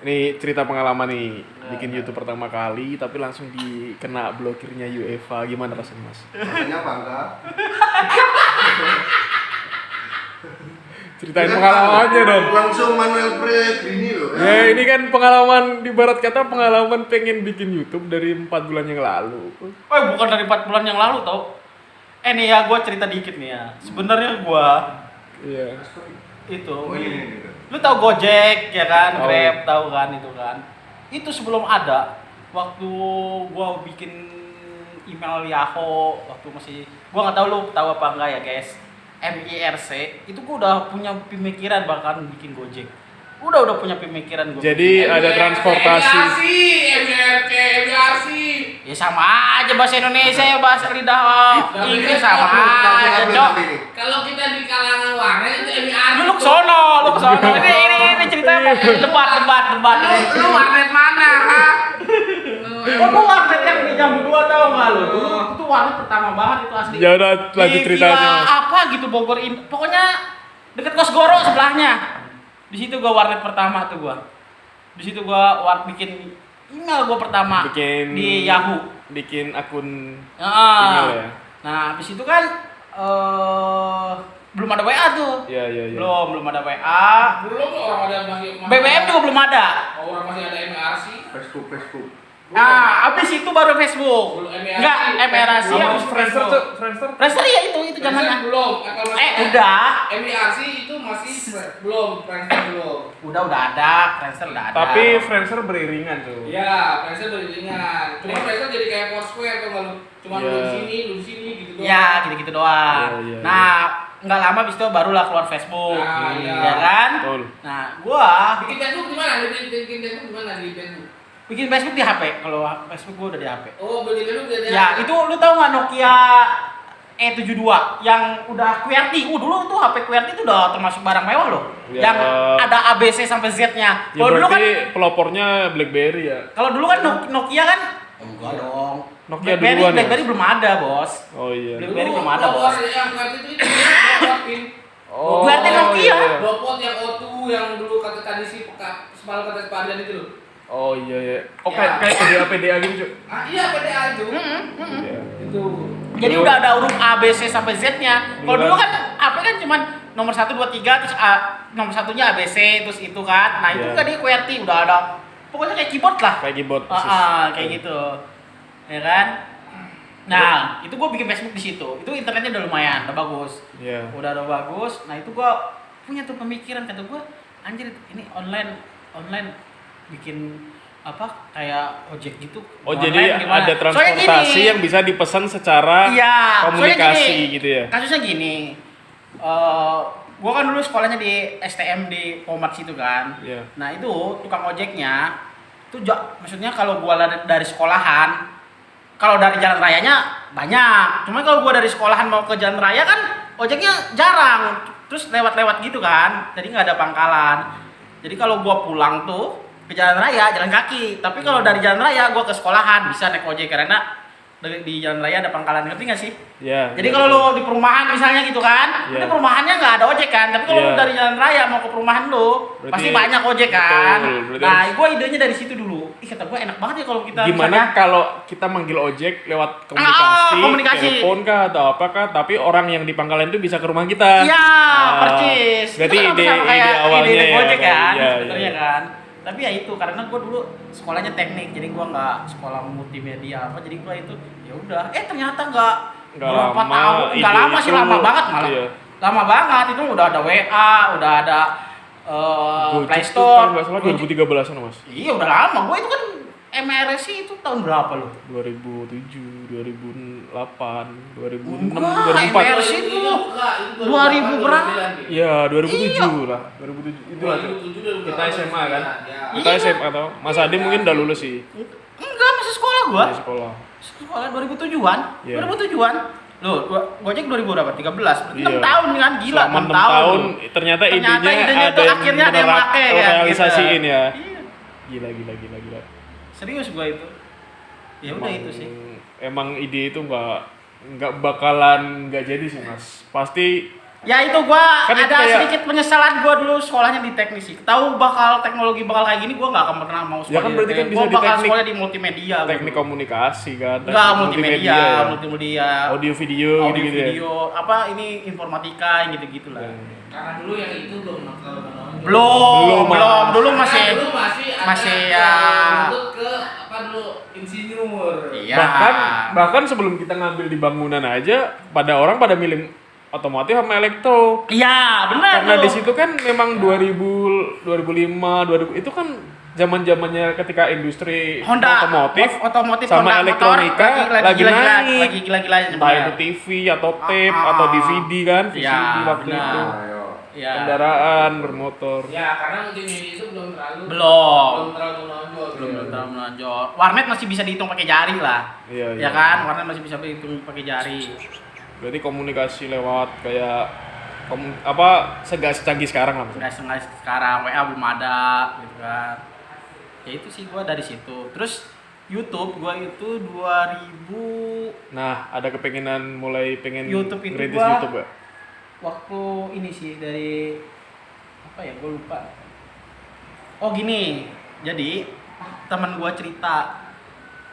Ini cerita pengalaman nih, bikin YouTube pertama kali tapi langsung dikena blokirnya UEFA. Gimana rasanya, Mas? Rasanya bangga. Ceritain pengalamannya dong. Langsung Manuel Pellegrini loh. Ya ini kan pengalaman, di barat kata pengalaman pengen bikin YouTube dari 4 bulan yang lalu. Oh, bukan dari 4 bulan yang lalu tau. Nih ya, gue cerita dikit nih ya. Sebenarnya gue Iya. itu, Oh, ini. lu tau Gojek ya kan, Oh. Grab tahu kan itu kan. Itu sebelum ada, waktu gue bikin email Yahoo, waktu masih, gue nggak tahu lu tahu apa enggak ya guys. MIRC itu gue udah punya pemikiran bahkan bikin Gojek. Udah punya pemikiran gue. Jadi ada transportasi. MRC. Ya sama aja bahasa Indonesia ya, bahasa lidah Inggris sama aja, Cok. Kalau kita di kalangan warnet itu MRC. Lu kesono. Ini ceritanya debat. Lu warnet mana, ha? Oh, gua warnet yang di jam 2 tau nggak lu? Dulu itu warnet pertama banget itu asli. Ya udah lanjut Di ceritanya, Villa Mas. apa gitu Bogor ini. Pokoknya deket Kos Goro sebelahnya. Di situ gua warnet pertama tuh gua. Di situ gua bikin email gua pertama di Yahoo. Bikin akun Heeh. email ya. Nah, habis itu kan belum ada WA tuh. Iya. Belum ada WA. Belum orang ada masih BBM juga belum ada. Orang masih ada MRC. Facebook. Nah, habis itu baru Facebook. Belum MRC. Enggak, MRC Sama habis Friendster Facebook. tuh, Friendster. Friendster ya itu zamannya. Belum. Kalau Udah. MRC itu masih belum. Friendster belum. Udah ada, Friendster udah ada. Tapi Friendster beriringan tuh. Iya, Friendster beriringan. Cuma Friendster jadi kayak Foursquare tuh kalau cuma Iya. lu di sini gitu doang. Ya, gitu-gitu doang. Iya. Nah, nggak lama abis itu barulah keluar Facebook. Nah, iya. Ya kan? Betul. Nah, gua Bikin Facebook gimana? Bikin Facebook gimana di Facebook? bikin Facebook di HP. Kalau Facebook gua udah di HP. Oh, bikin Facebook dari Ya, itu lu tahu nggak Nokia E72 yang udah QWERTY? Dulu tuh HP QWERTY itu udah termasuk barang mewah loh. Ya. Yang ada ABC sampai Z-nya. Ya Kalau dulu kan berarti pelopornya BlackBerry ya. Kalau dulu kan Nokia kan enggak dong. Nokia BlackBerry, duluan ya? BlackBerry belum ada, Bos. Oh iya. BlackBerry belum ada, Bos. Yang QWERTY itu pin. Oh, QWERTY Nokia. iya. Dopot yang O2 yang dulu kata tadi si semalam kata Padian itu loh. Oh iya. Oh Ya. kayak PDA gitu, Cuk. Ah iya PDA itu. Iya. Itu. Jadi udah ada huruf A, B, C sampai Z-nya. Kalau dulu kan HP kan cuman nomor 1 2 3 terus nomor satunya A B C terus itu kan. Nah, itu Iya. kan dia QWERTY udah ada. Pokoknya kayak keyboard lah. Kayak keyboard. Kayak gitu. Ya kan? Nah, itu gua bikin Facebook di situ. Itu internetnya udah lumayan, udah bagus. Iya. Udah bagus. Nah, itu gua punya tuh pemikiran, kata gua, anjir ini online bikin apa kayak ojek gitu. Oh Online jadi gimana? ada Soalnya transportasi gini, yang bisa dipesan secara iya, komunikasi soalnya gini, gitu ya. Kasusnya gini. Gua kan dulu sekolahnya di STM di Pomat situ kan. Iya. Nah, itu tukang ojeknya itu maksudnya kalau gua dari sekolahan, kalau dari jalan rayanya banyak. Cuma kalau gua dari sekolahan mau ke jalan raya kan ojeknya jarang. Terus lewat-lewat gitu kan. Jadi nggak ada pangkalan. Jadi kalau gua pulang tuh ke jalan raya, jalan kaki. Tapi kalau dari jalan raya gua ke sekolahan bisa naik ojek karena di jalan raya ada pangkalan, ngerti nggak sih? Iya. Jadi kalau lu di perumahan misalnya gitu kan, Iya. itu perumahannya nggak ada ojek kan. Tapi kalau Iya. lu dari jalan raya mau ke perumahan lu, Berarti- pasti banyak ojek kan. betul, berarti Nah, harus- gua idenya dari situ dulu. Kata gua enak banget ya kalau kita Gimana misalnya- kalau kita manggil ojek lewat komunikasi, komunikasi. telepon kah atau apakah, tapi orang yang di pangkalan itu bisa ke rumah kita. Iya, Nah, percis. berarti Itu kan ide sama kayak awalnya ide ya, Gojek kan, iya, sebenarnya iya. kan. Tapi ya itu karena gue dulu sekolahnya teknik, jadi gue nggak sekolah multimedia apa, jadi gue itu ya udah. Ternyata nggak Nggak berapa lama, tahun, nggak ide lama sih, itu, lama banget malah. iya. Lama banget itu udah ada WA, udah ada Gojek Play tuh Store. kalau nggak salah 2013-an Mas. Iya udah lama. Gue itu kan MRC itu tahun berapa lo? 2007, 2008, 2006, Enggak, 2004. MRC itu 2000 berapa? Iya, 2007 lah. 2007 itu lah. Cuk. Kita SMA kan? Kita Iya. SMA tau. Mas Adi mungkin udah lulus sih Enggak, masih sekolah gua. di sekolah. Sekolah 2007-an. Iya. 2007-an. Loh, Gojek 2000 berapa? 13. Berarti 6 Iya. tahun kan, gila. Selama 6 6 tahun. tahun ternyata idenya ada tuh yang akhirnya ada yang pakai ya. realisasiin ya. Iya. Gila. Serius gua itu. Ya udah itu sih. Emang ide itu nggak bakalan nggak jadi sih Mas. Pasti Ya itu gua Kan itu ada kayak- sedikit penyesalan gua dulu sekolahnya di teknik sih. Tahu bakal teknologi bakal kayak gini gua nggak akan pernah mau sekolah. Ya kan berarti kan bisa gua di bakal teknik- sekolah di multimedia. gua Teknik dulu. komunikasi kan. Enggak teknik multimedia, ya. multimedia. Audio video Audio gitu-gitu ya. video, apa ini informatika gitu-gitu lah. Karena dulu yang itu belum terlalu menonjol. Belum, Mas. dulu Karena masih dulu masih ada masih yang untuk ke apa dulu insinyur. iya. Bahkan sebelum kita ngambil di bangunan aja, pada milih otomotif sama elektro. Iya, benar. Karena tuh. di situ kan memang 2005, 2000 itu kan zaman-zamannya ketika industri Honda otomotif sama Honda elektronika motor lagi naik. lagi gila-gilanya Entah itu TV atau tape atau DVD kan, VCD Ya, waktu benar. itu. Ayo. Ya. Kendaraan bermotor. Ya karena multimedia itu belum terlalu Belum terlalu menonjol. belum terlalu menonjol. Warnet masih bisa dihitung pakai jari lah. Iya, Ya kan? Warnet masih bisa dihitung pakai jari. Berarti komunikasi lewat kayak nggak secanggih sekarang lah maksudnya. Nggak sekarang WA belum ada gitu kan. Ya itu sih gua dari situ. Terus YouTube gua itu 2000 Nah, ada kepengenan mulai pengen YouTube itu ngerintis gua- YouTube ya? waktu ini sih dari apa ya gue lupa. Oh gini, jadi teman gua cerita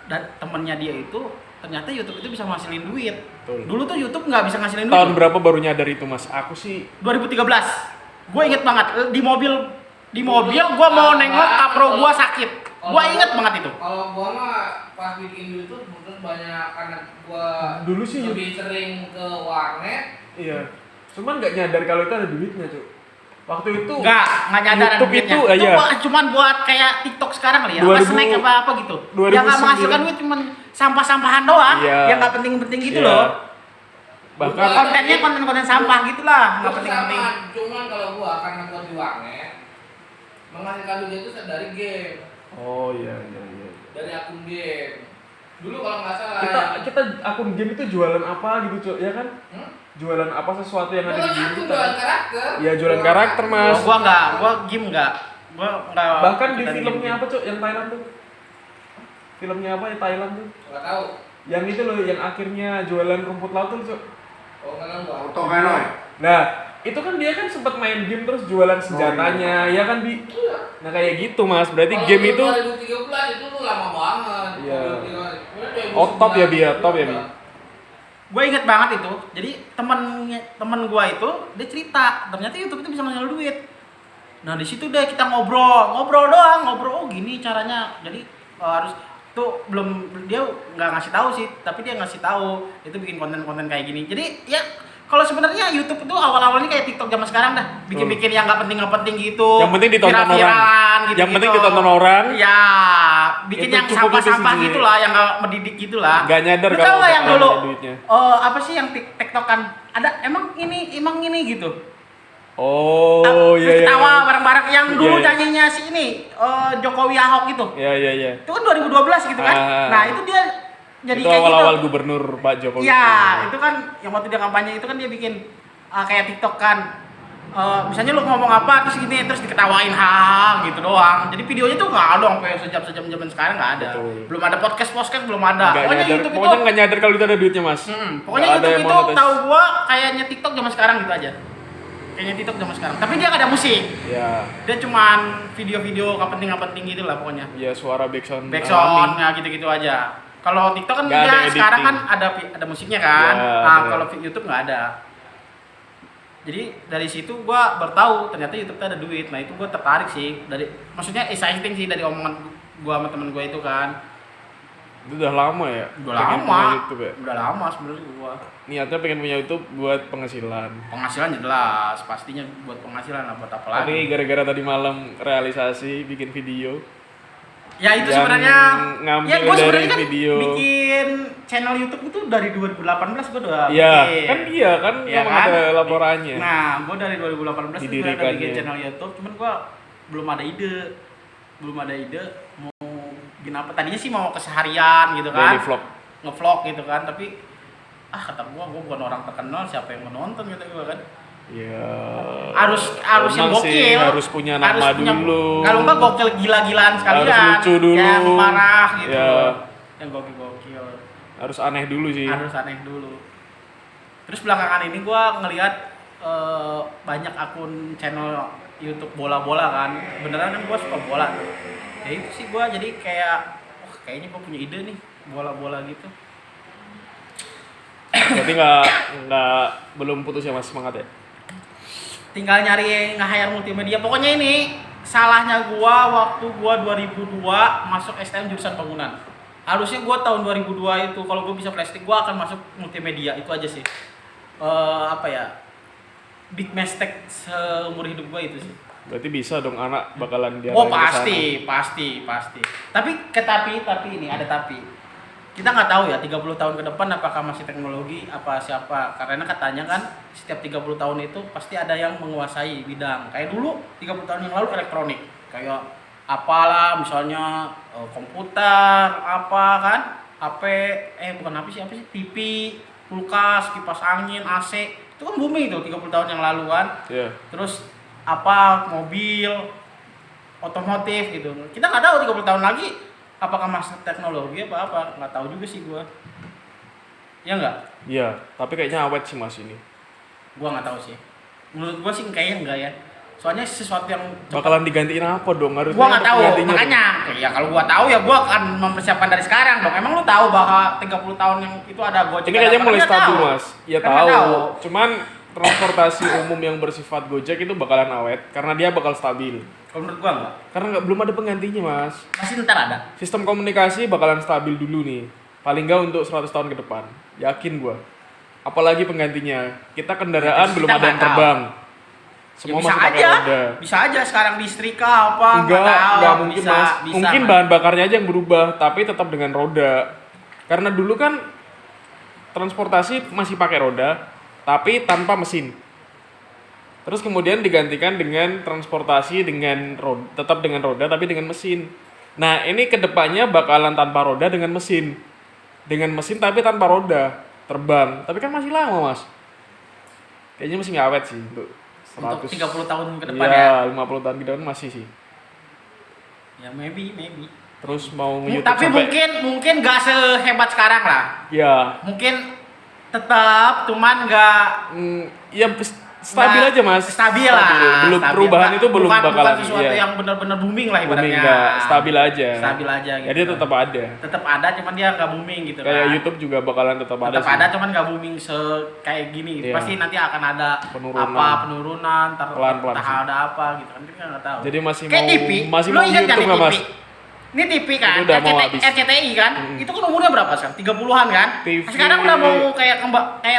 dan temennya dia itu ternyata YouTube itu bisa ngasilin duit. Betul. Dulu tuh YouTube nggak bisa ngasilin duit. Tahun berapa baru nyadar itu Mas? Aku sih 2013. Gue inget banget di mobil gua mau nengok kapro gua sakit. Gua inget banget itu. Kalau gua mah pas bikin YouTube mungkin banyak karena gua Dulu sih lebih sering ke warnet. iya. Cuman nggak nyadar kalau itu ada duitnya, Cuk. Waktu itu Nggak nyadar YouTube duitnya. itu, Itu iya. cuman buat kayak TikTok sekarang kali ya. 2000 Apa snack apa gitu. 2009. Yang nggak menghasilkan duit cuman sampah-sampahan doang. Iya. Yang nggak penting-penting gitu Iya. loh. Bahkan Kontennya konten-konten sampah gitulah, nggak Itu penting-penting. sama, cuman kalau gua karena gua di warnet menghasilkan duit itu dari game, oh iya. dari akun game. Dulu kalau nggak salah Kita akun game itu jualan apa gitu, Cuk, ya kan? Hmm? Jualan apa sesuatu yang ada di game aku kita. jualan karakter. Iya, jualan karakter, Mas. Gua game nggak. Gua nggak. Bahkan di ikutan filmnya game. apa, Cuk? Yang Thailand tuh. Filmnya apa ya Thailand tuh? Nggak tahu. Yang itu loh, yang akhirnya jualan rumput laut tuh, Cuk. Oh karena gua. Auto Kanoy. Nah, itu kan dia kan sempat main game terus jualan senjatanya, ya kan Bi? Nah kayak gitu Mas, berarti Kalau game itu 2013 itu tuh lama banget. Iya. 2013. Oh, top ya, Bi, ya? Top ya, Bi? Gue inget banget itu. Jadi temen gue itu dia cerita ternyata YouTube itu bisa ngasilin duit. Nah di situ deh kita ngobrol doang, oh gini caranya. Jadi harus tuh belum dia nggak ngasih tahu sih, tapi dia ngasih tahu itu bikin konten-konten kayak gini. Jadi ya kalau sebenarnya YouTube itu awal-awalnya kayak TikTok zaman sekarang dah, bikin-bikin yang nggak penting gitu. Yang penting ditonton orang. viral-viralan gitu. Yang penting ditonton orang. Ya, bikin Itu yang cukup itu sampah-sampah sih. gitulah, yang nggak mendidik gitulah. nggak nyadar Lu kalau tahu nggak yang bakalan dulu ada duitnya. apa sih yang tiktokan ada emang ini gitu. Oh Terus iya iya. ketawa bareng-bareng yang Iya, dulu iya. nyanyinya si ini Jokowi Ahok gitu. Iya. Itu kan 2012 gitu kan. Ah. Nah, itu dia jadi Itu kayak awal-awal gitu. gubernur Pak Jokowi. Iya, itu kan yang waktu dia kampanye itu kan dia bikin kayak TikTok kan. Misalnya lu ngomong apa terus gini terus diketawain gitu doang. Jadi videonya tuh nggak ada sampai sejam zaman sekarang nggak ada. Betul. Belum ada podcast belum ada. Nggak Pokoknya nyadar, YouTube pokoknya itu nggak nyadar kalau itu ada duitnya Mas. pokoknya Nggak ada YouTube yang itu monetis. tahu gua kayaknya TikTok zaman sekarang gitu aja. Kayaknya TikTok zaman sekarang. Tapi dia nggak ada musik. Ya, Dia cuman video-video nggak penting gitu lah pokoknya. ya suara backsound. Backsoundnya gitu-gitu aja. Kalau TikTok kan Nggak ada dia editing. sekarang kan ada musiknya kan. Ya, Nah, bener. kalau YouTube nggak ada. Jadi dari situ gua bertahu ternyata YouTube tuh ada duit. Nah, itu gua tertarik sih maksudnya exciting sih dari omongan gua sama temen gua itu kan. Itu udah lama ya. Udah pengen lama. punya YouTube ya. Udah lama sebenarnya gua. Niatnya pengen punya YouTube buat penghasilan. Penghasilan jelas, pastinya buat penghasilan lah buat apa lagi. Tapi gara-gara tadi malam realisasi bikin video. Ya itu yang sebenarnya ngambil ya gua dari sebenarnya kan video. bikin channel YouTube itu dari 2018 gua udah Iya, bikin. kan iya kan Iya memang kan? ada laporannya. Nah, gua dari 2018 itu udah bikin Didirikannya. channel YouTube, cuman gua belum ada ide mau bikin apa. Tadinya sih mau keseharian gitu kan. Daily vlog. Ngevlog gitu kan, tapi kata gua bukan orang terkenal, siapa yang mau nonton gitu gua kan. Ya. Harus yang emang sih, gokil. harus punya nama dulu. Kalau enggak gokil gila-gilaan sekalian. Harus lucu dulu. Yang parah gitu. Ya. Yang gokil. Harus aneh dulu sih. Harus aneh dulu. Terus belakangan ini gua ngelihat banyak akun channel YouTube bola-bola kan. Beneran kan gue suka bola. Ya itu sih gue jadi kayak, wah kayaknya gue punya ide nih bola-bola gitu. Berarti belum putus ya Mas semangat ya? Tinggal nyari nge-hire multimedia. Pokoknya ini salahnya gua waktu gua 2002 masuk STM jurusan bangunan. Harusnya gua tahun 2002 itu kalau gua bisa plastik gua akan masuk multimedia. Itu aja sih. Apa ya? Big mistake seumur hidup gua itu sih. Berarti bisa dong anak bakalan dia. Oh pasti. Tapi ini ada tapi. Kita nggak tahu ya 30 tahun ke depan apakah masih teknologi apa siapa, karena katanya kan setiap 30 tahun itu pasti ada yang menguasai bidang. Kayak dulu 30 tahun yang lalu elektronik kayak apalah misalnya komputer apa kan, HP bukan HP sih, TV, kulkas, kipas angin, AC itu kan booming itu 30 tahun yang lalu kan. Iya. Terus apa mobil otomotif gitu, kita nggak tahu 30 tahun lagi apakah masuk teknologi apa nggak tahu juga sih gua. Ya nggak? Iya, tapi kayaknya awet sih Mas ini. Gua nggak tahu sih, menurut gua sih kayaknya enggak ya, soalnya sesuatu yang Bakalan digantiin apa dong? Harusnya gua nggak ada tahu, penggantinya makanya ya kalau gua tahu ya gua akan mempersiapkan dari sekarang dong. Emang lu tahu bahwa 30 tahun yang itu ada dong. Gojek? Ini kayaknya ada apa? mulai Nggak stabil tahu. Mas. Ya Kan nggak tahu. Cuman transportasi umum yang bersifat Gojek itu bakalan awet karena dia bakal stabil. Kalau menurut gua enggak, Karena belum ada penggantinya Mas. masih ntar ada. Sistem komunikasi bakalan stabil dulu nih. Paling nggak untuk 100 tahun ke depan. Yakin gua. Apalagi penggantinya. Kita kendaraan Kita belum ada nggak yang tahu. terbang. Ya, Semua bisa masih pakai aja, roda. bisa aja sekarang listrika apa Enggak mungkin bisa, Mas. bisa, Mungkin Mas. bahan bakarnya aja yang berubah, tapi tetap dengan roda. Karena dulu kan transportasi masih pakai roda, tapi tanpa mesin. Terus kemudian digantikan dengan transportasi dengan roda, tetap dengan roda tapi dengan mesin. Nah ini kedepannya bakalan tanpa roda dengan mesin. Dengan mesin tapi tanpa roda, terbang. Tapi kan masih lama Mas. Kayaknya masih nggak awet sih untuk 100. Untuk 30 tahun ke depan Iya, ya. 50 tahun ke depan masih sih. Ya maybe. Terus mau YouTube Tapi mungkin gak sehebat sekarang lah. ya Mungkin tetap, cuman gak ya stabil nggak- aja Mas. Stabil lah. Belum stabil. perubahan itu belum bukan bakalan sesuatu iya. yang benar-benar booming lah Booming ibaratnya. nggak, stabil aja. Stabil aja gitu. Jadi tetap ada. Tetap ada, cuman dia nggak booming gitu Kayak kan. YouTube juga bakalan tetap ada. Tetap sih. ada, cuman nggak booming kayak gini. Iya. Pasti nanti akan ada penurunan, Pelan-pelan entah sih. ada apa gitu kan, kita nggak tahu. Jadi masih Kayak mau TV, masih lu mau ingat YouTube nih nggak Mas? TV? Ini TV kan, Itu udah mau habis. RCTI kan, Hmm. itu kan umurnya berapa sekarang? 30-an kan? TV. Sekarang udah mau kayak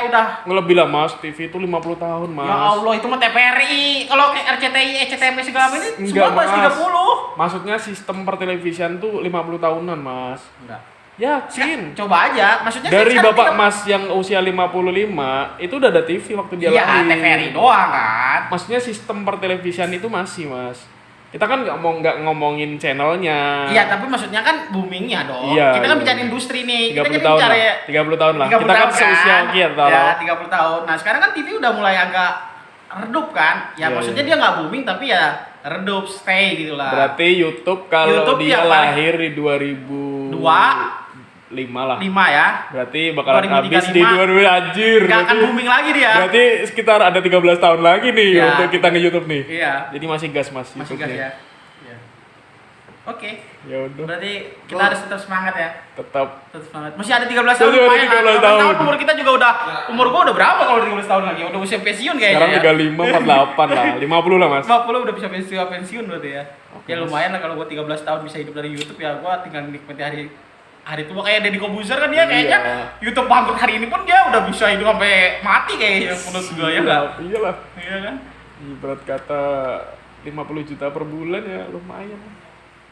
udah Lebih lah Mas, TV itu 50 tahun Mas. ya Allah, itu mah TVRI. Kalau kayak RCTI, SCTV segala macam ini Enggak, semua masih Mas. 30. Maksudnya sistem pertelevisian tuh 50 tahunan Mas. Enggak. Yakin? Coba aja, maksudnya Dari sekarang Bapak kita- Mas yang usia 55 itu udah ada TV waktu dia Iya, lahir. TVRI doang kan. Maksudnya sistem pertelevisian itu masih Mas. Kita kan nggak ngomongin channelnya. Iya, tapi maksudnya kan boomingnya dong. Iya, Kita kan iya. bicara industri nih. 30 Kita jadi tahun bicara lah. 30 tahun lah. 30 Kita kan tahun seusia kita ya, loh. 30 tahun. Nah, sekarang kan TV udah mulai agak redup kan. Ya Iya, maksudnya iya. dia nggak booming tapi ya redup, stay gitu lah. Berarti YouTube kalau YouTube dia yang paling- lahir di 2005 lah. 5 ya. Berarti bakalan 2035. habis di 2000 anjir. Nggak akan Berarti- booming lagi dia. Berarti sekitar ada 13 tahun lagi nih Iya. untuk kita nge-YouTube nih. Iya. Jadi masih gas Mas Masih gas YouTube-nya. ya. Iya. Oke. Ya udah, Berarti kita harus tetap semangat ya. tetap Tetap semangat. Masih ada 13 tahun Masih ada lumayan lah. 13 tahun. Umur kita juga udah umur gua udah berapa kalau 13 tahun lagi? Udah usia pensiun kayaknya sekarang ya. 35, 48 lah, 50 lah Mas. 50 udah bisa pensiun berarti ya. Oke, Ya Mas. lumayan lah kalau gua 13 tahun bisa hidup dari YouTube ya, gua tinggal nikmati hari tua kayak Deddy Kobuzer kan dia kayaknya Iya. YouTube bangkrut hari ini pun dia udah bisa hidup sampai mati kayaknya menurut gua ya enggak? Iyalah. Iya kan? Ibarat kata 50 juta per bulan ya lumayan.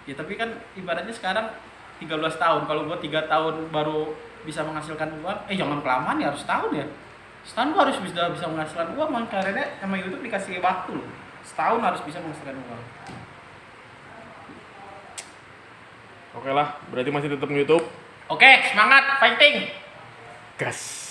Ya tapi kan ibaratnya sekarang 13 tahun, kalau gua 3 tahun baru bisa menghasilkan uang, jangan kelamaan ya, harus setahun ya. Setahun gua harus bisa menghasilkan uang, makanya sama YouTube dikasih waktu loh. Setahun harus bisa menghasilkan uang. Oke lah, berarti masih tetap YouTube. Oke, semangat, fighting! Gas.